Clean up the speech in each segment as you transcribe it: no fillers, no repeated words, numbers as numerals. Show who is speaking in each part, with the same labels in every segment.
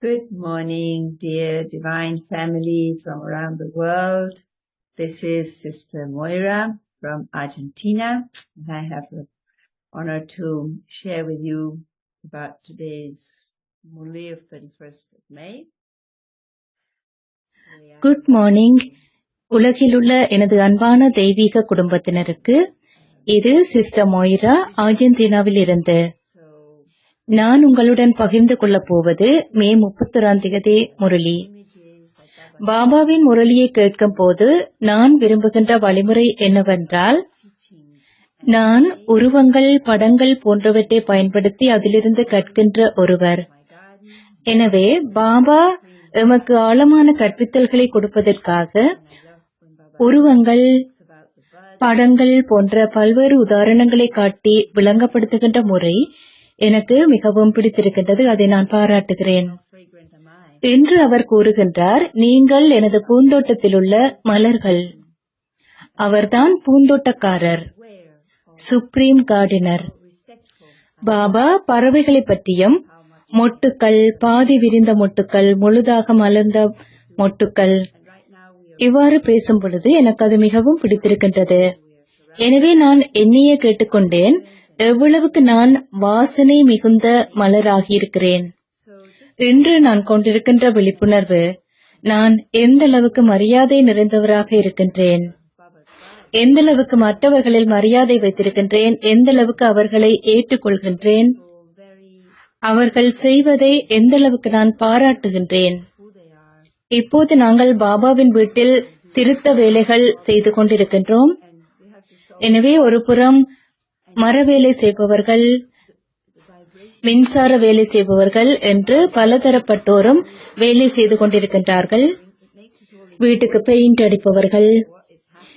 Speaker 1: Good morning, dear divine family from around the world. This is Sister Moira from Argentina, and I have the honor to share with you about today's Murli of 31st of May.
Speaker 2: Good morning. உலகிலுள்ள எனது அன்பான தெய்வீக குடும்பத்தினருக்கு இது sister மொய்ரா, அர்ஜென்டினாவில் இருந்து. நான் உங்களுடன் பகிர்ந்து கொள்ளப் போவது மே 31 முரளி. பாபாவின் முரளியை கேட்கும் போது நான் விரும்புகின்ற வழிமுறை என்னவென்றால், நான் உருவங்கள், படங்கள் போன்றவற்றை பயன்படுத்தி அதிலிருந்து கற்கின்ற ஒருவர். எனவே பாபா எமக்கு ஆழமான கற்பித்தல்களை கொடுப்பதற்காக உருவங்கள், படங்கள் போன்ற பல்வேறு உதாரணங்களை காட்டி விளங்கப்படுத்துகின்ற முறை எனக்கு மிகவும் பிடித்திருக்கின்றது. அதை நான் பாராட்டுகிறேன். இன்று அவர் கூறுகின்றார், நீங்கள் எனது பூந்தோட்டத்திலுள்ள மலர்கள். அவர்தான் பூந்தோட்டக்காரர், சுப்ரீம் கார்டனர். பாபா பறவைகளை பற்றியும், மொட்டுக்கள், பாதி விரிந்த மொட்டுக்கள், முழுதாக மலர்ந்த மொட்டுக்கள், இவ்வாறு பேசும் பொழுது எனக்கு அது மிகவும் பிடித்திருக்கின்றது. எனவே நான் என்னையே கேட்டுக்கொண்டேன், எவ்வளவுக்கு நான் வாசனை மிகுந்த மலராகியிருக்கிறேன். இன்று நான் கொண்டிருக்கின்ற விழிப்புணர்வு, நான் எந்த அளவுக்கு மரியாதை நிறைந்தவராக இருக்கின்றேன், எந்த அளவுக்கு மற்றவர்களில் மரியாதை வைத்திருக்கின்றேன், எந்த அளவுக்கு அவர்களை ஏற்றுக்கொள்கின்றேன், அவர்கள் செய்வதை எந்த அளவுக்கு நான் பாராட்டுகின்றேன். இப்போது நாங்கள் பாபாவின் வீட்டில் திருத்த வேலைகள் செய்து கொண்டிருக்கின்றோம். எனவே ஒரு புறம் மரவேலை செய்பவர்கள், மின்சார வேலை செய்பவர்கள் என்று பலதரப்பட்டோரும் வேலை செய்து கொண்டிருக்கின்றார்கள். வீட்டுக்கு பெயிண்ட் அடிப்பவர்கள்.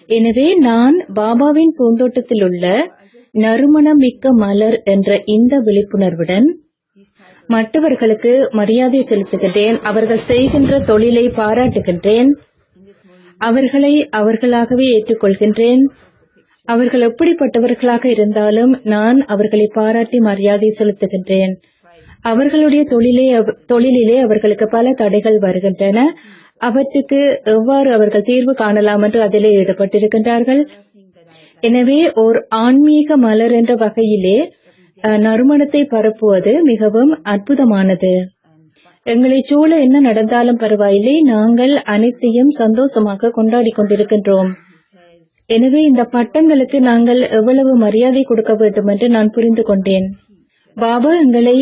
Speaker 2: எனவே நான் பாபாவின் பூந்தோட்டத்தில் உள்ள நறுமணம் மிக்க மலர் என்ற இந்த விழிப்புணர்வுடன் மற்றவர்களுக்கு மரியாதை செலுத்துகின்றேன். அவர்கள் செய்கின்ற தொழிலை பாராட்டுகின்றேன். அவர்களை அவர்களாகவே ஏற்றுக்கொள்கின்றேன். அவர்கள் எப்படிப்பட்டவர்களாக இருந்தாலும் நான் அவர்களை பாராட்டி மரியாதை செலுத்துகின்றேன். அவர்களுடைய தொழிலிலே அவர்களுக்கு பல தடைகள் வருகின்றன. அவற்றுக்கு எவ்வாறு அவர்கள் தீர்வு காணலாம் என்று அதிலே ஈடுபட்டிருக்கின்றார்கள். எனவே ஓர் ஆன்மீக மலர் என்ற வகையிலே நறுமணத்தை பரப்புவது மிகவும் அற்புதமானது. எங்களை சூழ என்ன நடந்தாலும் பரவாயில்லை, நாங்கள் அனைத்தையும் சந்தோஷமாக கொண்டாடி கொண்டிருக்கின்றோம். எனவே இந்த பட்டங்களுக்கு நாங்கள் எவ்வளவு மரியாதை கொடுக்க வேண்டும் என்று நான் புரிந்து கொண்டேன். பாபா எங்களை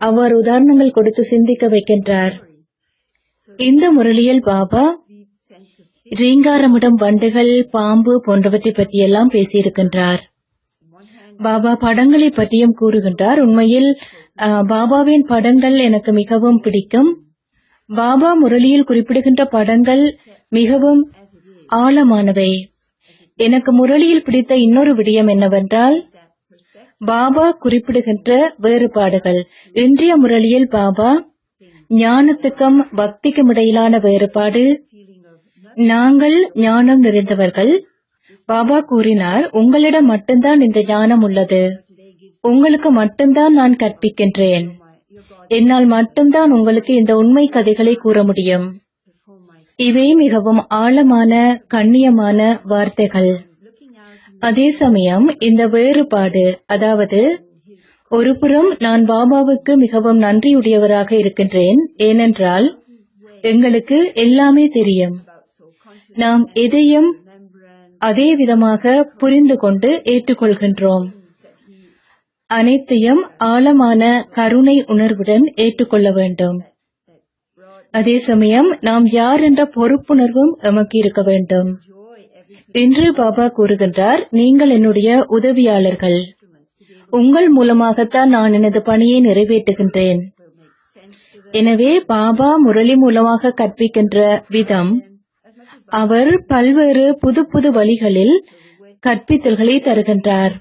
Speaker 2: அவ்வாறு உதாரணங்கள் கொடுத்து சிந்திக்க வைக்கின்றார். இந்த முரளியில் பாபா ரீங்காரமிடம் வண்டுகள், பாம்பு போன்றவற்றை பற்றியெல்லாம் பேசியிருக்கின்றார். பாபா படங்களை பற்றியும் கூறுகின்றார். உண்மையில் பாபாவின் படங்கள் எனக்கு மிகவும் பிடிக்கும். பாபா முரளியில் குறிப்பிடுகின்ற படங்கள் மிகவும் ஆழமானவை. எனக்கு முரளியில் பிடித்த இன்னொரு விடயம் என்னவென்றால், பாபா குறிப்பிடுகின்ற வேறுபாடுகள். இன்றைய முரளியில் பாபா ஞானத்துக்கும் பக்திக்கும் இடையிலான வேறுபாடு. நாங்கள் ஞானம் நிறைந்தவர்கள். பாபா கூறினார், உங்களிடம் மட்டும்தான் இந்த ஞானம் உள்ளது. உங்களுக்கு மட்டும்தான் நான் கற்பிக்கின்றேன். என்னால் மட்டும்தான் உங்களுக்கு இந்த உண்மை கதைகளை கூற முடியும். இவை மிகவும் ஆழமான, கண்ணியமான வார்த்தைகள். அதே சமயம் இந்த வேறுபாடு, அதாவது ஒருபுறம் நான் பாபாவுக்கு மிகவும் நன்றியுடையவராக இருக்கின்றேன். ஏனென்றால் எங்களுக்கு எல்லாமே தெரியும். நாம் எதையும் அதே விதமாக புரிந்து கொண்டு ஏற்றுக்கொள்கின்றோம். அனைத்தையும் ஆழமான கருணை உணர்வுடன் ஏற்றுக்கொள்ள வேண்டும். அதே சமயம் நாம் யார் என்ற பொறுப்புணர்வும் எமக்கு இருக்க வேண்டும். இன்று பாபா கூறுகின்றார், நீங்கள் என்னுடைய உதவியாளர்கள். உங்கள் மூலமாகத்தான் நான் எனது பணியை நிறைவேற்றுகின்றேன். எனவே பாபா முரளி மூலமாக கற்பிக்கின்ற விதம், அவர் பல்வேறு புது புது வழிகளில் கற்பித்தல்களை தருகின்றார்.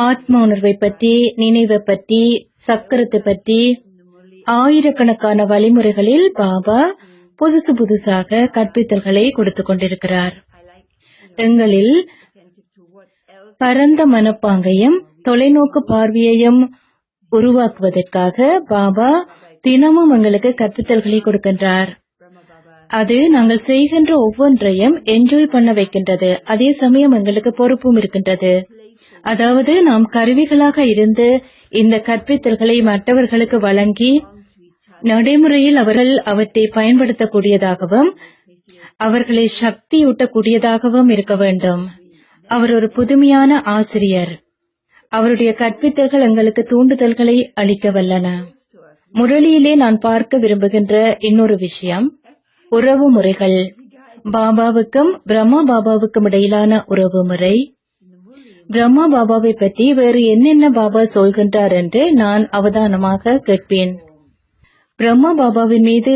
Speaker 2: ஆத்ம உணர்வை பற்றி, நினைவை பற்றி, சக்கரத்தை பற்றி ஆயிரக்கணக்கான வழிமுறைகளில் பாபா புதுசாக கற்பித்தல்களை கொடுத்துக் கொண்டிருக்கிறார். எங்களில் பரந்த மனப்பாங்கையும் தொலைநோக்கு பார்வையையும் உருவாக்குவதற்காக பாபா தினமும் எங்களுக்கு கற்பித்தல்களை கொடுக்கின்றார். அது நாங்கள் செய்கின்ற ஒவ்வொன்றையும் என்ஜாய் பண்ண வைக்கின்றது. அதே சமயம் எங்களுக்கு பொறுப்பும் இருக்கின்றது. அதாவது நாம் கருவிகளாக இருந்து இந்த கற்பித்தல்களை மற்றவர்களுக்கு வழங்கி நடைமுறையில் அவர்கள் அவற்றை பயன்படுத்தக்கூடியதாகவும் அவர்களை சக்தியூட்டக்கூடியதாகவும் இருக்க வேண்டும். அவர் ஒரு புதுமையான ஆசிரியர். அவருடைய கற்பித்தல்கள் எங்களுக்கு தூண்டுதல்களை அளிக்க வல்லன. முரளியிலே நான் பார்க்க விரும்புகின்ற இன்னொரு விஷயம் உறவு முறைகள். பாபாவுக்கும் பிரம்மா பாபாவுக்கும் இடையிலான உறவு முறை. பிரம்மா பாபாவை பற்றி வேறு என்னென்ன பாபா சொல்கின்றார் என்று நான் அவதானமாக கேட்பேன். பிரம்மா பாபாவின் மீது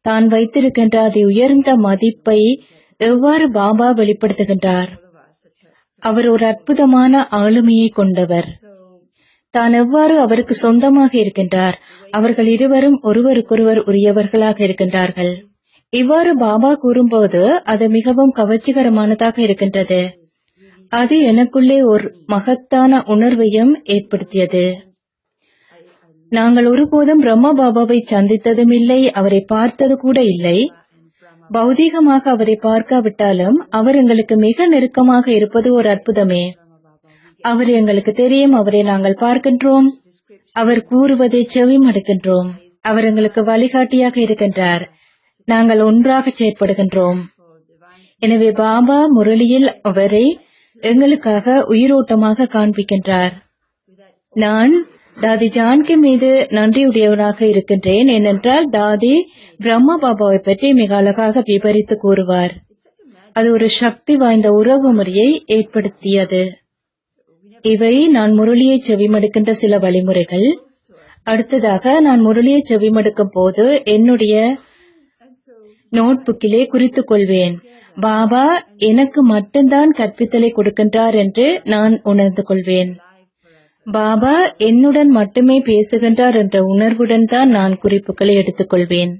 Speaker 2: தான் வைத்திருக்கின்ற அதி உயர்ந்த மதிப்பை எவ்வாறு பாபா வெளிப்படுத்துகின்றார்? அவர் ஒரு அற்புதமான ஆளுமையை கொண்டவர். தான் எவ்வாறு அவருக்கு சொந்தமாக இருக்கின்றார். அவர்கள் இருவரும் ஒருவருக்கொருவர் உரியவர்களாக இருக்கின்றார்கள். இவ்வாறு பாபா கூறும்போது அது மிகவும் கவர்ச்சிகரமானதாக இருக்கின்றது. அது எனக்குள்ளே ஒரு மகத்தான உணர்வையும் ஏற்படுத்தியது. நாங்கள் ஒருபோதும் பிரம்மா பாபாவை சந்தித்ததும் இல்லை, அவரை பார்த்தது கூட இல்லை. பௌதீகமாக அவரை பார்க்காவிட்டாலும் அவர் எங்களுக்கு மிக நெருக்கமாக இருப்பது ஒரு அற்புதமே. அவர் எங்களுக்கு தெரியும், அவரை நாங்கள் பார்க்கின்றோம், அவர் கூறுவதை செவிமடுக்கின்றோம். அவர் எங்களுக்கு வழிகாட்டியாக இருக்கின்றார். நாங்கள் ஒன்றாக செயற்படுகின்றோம். எனவே பாபா முரளியில் அவரை எங்களுக்காக உயிரோட்டமாக காண்பிக்கின்றார். நான் தாதி ஜான்கி மீது நன்றியுடையவனாக இருக்கின்றேன். ஏனென்றால் தாதி பிரம்மா பாபாவை பற்றி மிக அழகாக விவரித்து கூறுவார். அது ஒரு சக்தி வாய்ந்த உறவு முறையை ஏற்படுத்தியது. இவை நான் முரளியை செவிமடுக்கின்ற சில வழிமுறைகள். அடுத்ததாக நான் முரளியை செவிமடுக்கும் போது என்னுடைய நோட்புக்கிலே குறித்துக் கொள்வேன். பாபா எனக்கு மட்டும்தான் கற்பித்தலை கொடுக்கின்றார் என்று நான் உணர்ந்து கொள்வேன். பாபா என்னுடன் மட்டுமே பேசுகின்றார் என்ற உணர்வுடன் தான் நான் குறிப்புகளை எடுத்துக் கொள்வேன்.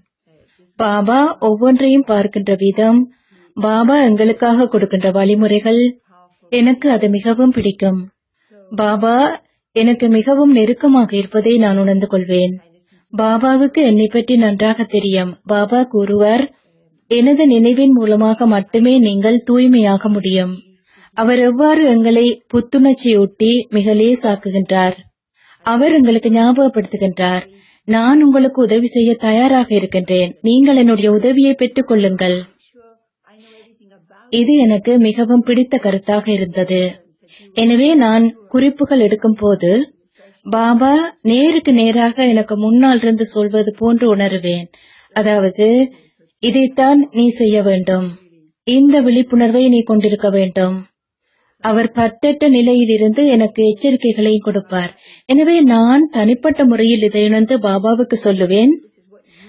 Speaker 2: பாபா ஒவ்வொன்றையும் பார்க்கின்ற விதம், பாபா எங்களுக்காக கொடுக்கின்ற வழிமுறைகள், எனக்கு அது மிகவும் பிடிக்கும். பாபா எனக்கு மிகவும் நெருக்கமாக இருப்பதை நான் உணர்ந்து கொள்வேன். பாபாவுக்கு என்னை பற்றி நன்றாக தெரியும். பாபா கூறுவார், எனது நினைவின் மூலமாக மட்டுமே நீங்கள் தூய்மையாக முடியும். அவர் எவ்வாறு எங்களை புத்துணர்ச்சியூட்டி மிக லேசாக்குகின்றார். அவர் எங்களுக்கு ஞாபகப்படுத்துகின்றார், நான் உங்களுக்கு உதவி செய்ய தயாராக இருக்கின்றேன், நீங்கள் என்னுடைய உதவியை பெற்றுக் கொள்ளுங்கள். இது எனக்கு மிகவும் பிடித்த கருத்தாக இருந்தது. எனவே நான் குறிப்புகள் எடுக்கும் போது பாபா நேருக்கு நேராக எனக்கு முன்னால் இருந்து சொல்வது போன்று உணருவேன். அதாவது, இதைத்தான் நீ செய்ய வேண்டும், இந்த விழிப்புணர்வை நீ கொண்டிருக்க வேண்டும். அவர் பட்டற்ற நிலையிலிருந்து எனக்கு எச்சரிக்கைகளை கொடுப்பார். எனவே நான் தனிப்பட்ட முறையில் இதை உணர்ந்து பாபாவுக்கு சொல்லுவேன்.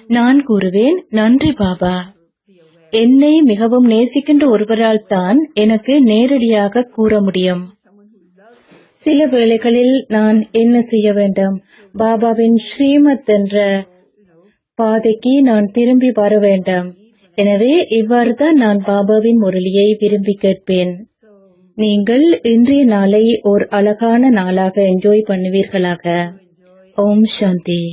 Speaker 2: நான் கூறுவேன், நன்றி பாபா, என்னை மிகவும் நேசிக்கின்ற ஒருவரால் தான் எனக்கு நேரடியாக கூற முடியும். சில வேளைகளில் நான் என்ன செய்ய வேண்டும்? பாபாவின் ஸ்ரீமத் என்ற பாதைக்கு நான் திரும்பி வர வேண்டும். எனவே இவ்வாறு தான் நான் பாபாவின் முரளியை விரும்பி கேட்பேன். நீங்கள் இன்றைய நாளை ஓர் அழகான நாளாக என்ஜாய் பண்ணுவீர்களாக. ஓம் சாந்தி.